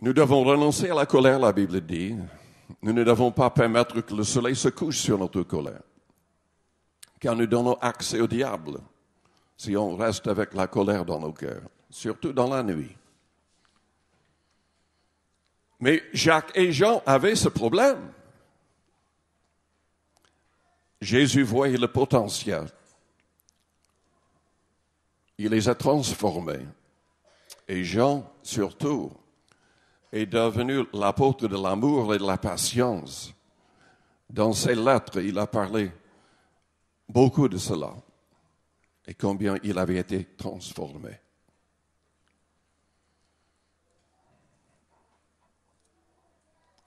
Nous devons renoncer à la colère, la Bible dit. Nous ne devons pas permettre que le soleil se couche sur notre colère, car nous donnons accès au diable si on reste avec la colère dans nos cœurs, surtout dans la nuit. Mais Jacques et Jean avaient ce problème. Jésus voyait le potentiel. Il les a transformés. Et Jean, surtout, est devenu l'apôtre de l'amour et de la patience. Dans ses lettres, il a parlé beaucoup de cela et combien il avait été transformé.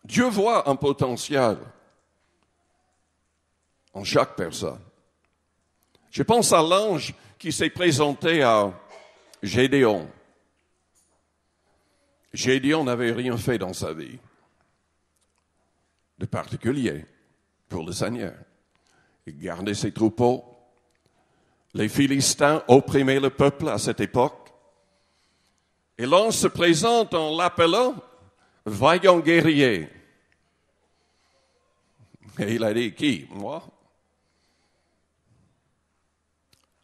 Dieu voit un potentiel en chaque personne. Je pense à l'ange qui s'est présenté à Gédéon. Gédéon n'avait rien fait dans sa vie de particulier pour le Seigneur. Il gardait ses troupeaux. Les Philistins opprimaient le peuple à cette époque. Et l'ange se présente en l'appelant « vaillant guerrier ». Et il a dit « qui, moi ?»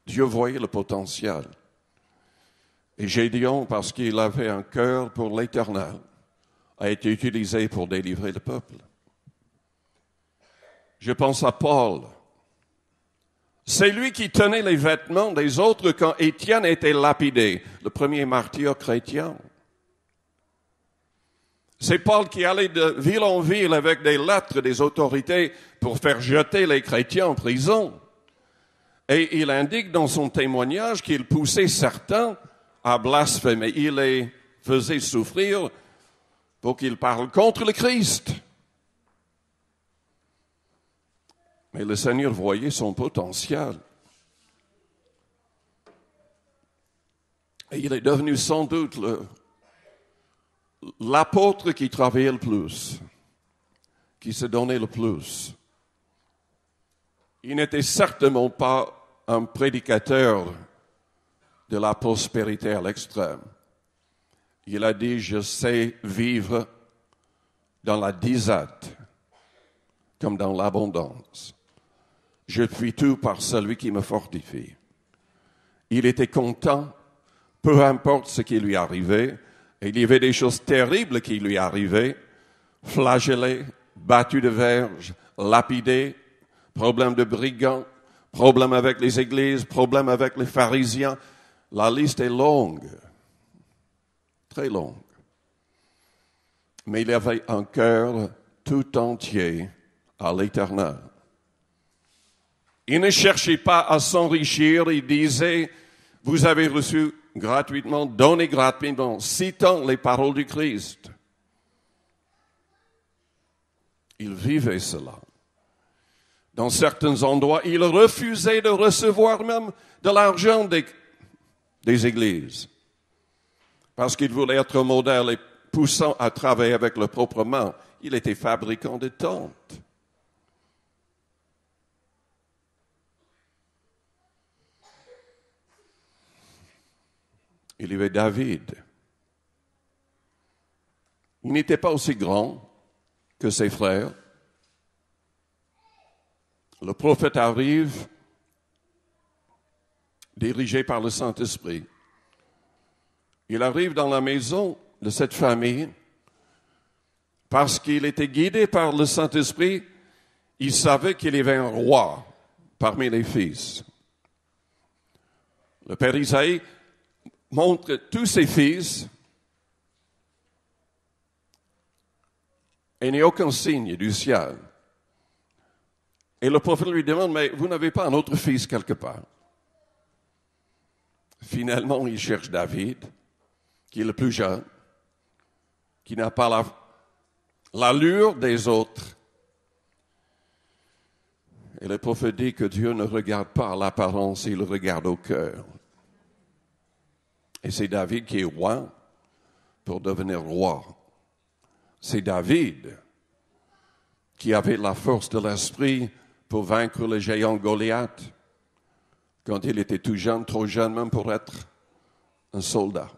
Dieu voyait le potentiel. Et Gédéon, parce qu'il avait un cœur pour l'Éternel, a été utilisé pour délivrer le peuple. Je pense à Paul. C'est lui qui tenait les vêtements des autres quand Étienne était lapidé, le premier martyr chrétien. C'est Paul qui allait de ville en ville avec des lettres des autorités pour faire jeter les chrétiens en prison. Et il indique dans son témoignage qu'il poussait certains à blasphémer. Il les faisait souffrir pour qu'ils parlent contre le Christ. Mais le Seigneur voyait son potentiel. Et il est devenu sans doute l'apôtre qui travaillait le plus, qui se donnait le plus. Il n'était certainement pas un prédicateur de la prospérité à l'extrême. Il a dit, je sais vivre dans la disette comme dans l'abondance. Je puis tout par celui qui me fortifie. Il était content, peu importe ce qui lui arrivait. Et il y avait des choses terribles qui lui arrivaient, flagellé, battu de verge, lapidé, problème de brigands, problème avec les églises, problème avec les pharisiens. La liste est longue, très longue. Mais il avait un cœur tout entier à l'Éternel. Il ne cherchait pas à s'enrichir, il disait, vous avez reçu gratuitement, donnez gratuitement, citant les paroles du Christ. Il vivait cela. Dans certains endroits, il refusait de recevoir même de l'argent des églises. Parce qu'il voulait être un modèle et poussant à travailler avec leurs propres mains. Il était fabricant de tentes. Il y avait David. Il n'était pas aussi grand que ses frères. Le prophète arrive, dirigé par le Saint-Esprit. Il arrive dans la maison de cette famille parce qu'il était guidé par le Saint-Esprit. Il savait qu'il y avait un roi parmi les fils. Le père Isaïe montre tous ses fils et il n'y a aucun signe du ciel. Et le prophète lui demande, mais vous n'avez pas un autre fils quelque part? Finalement, il cherche David, qui est le plus jeune, qui n'a pas l'allure des autres. Et le prophète dit que Dieu ne regarde pas l'apparence, il regarde au cœur. Et c'est David qui est roi pour devenir roi. C'est David qui avait la force de l'esprit pour vaincre le géant Goliath quand il était tout jeune, trop jeune même pour être un soldat.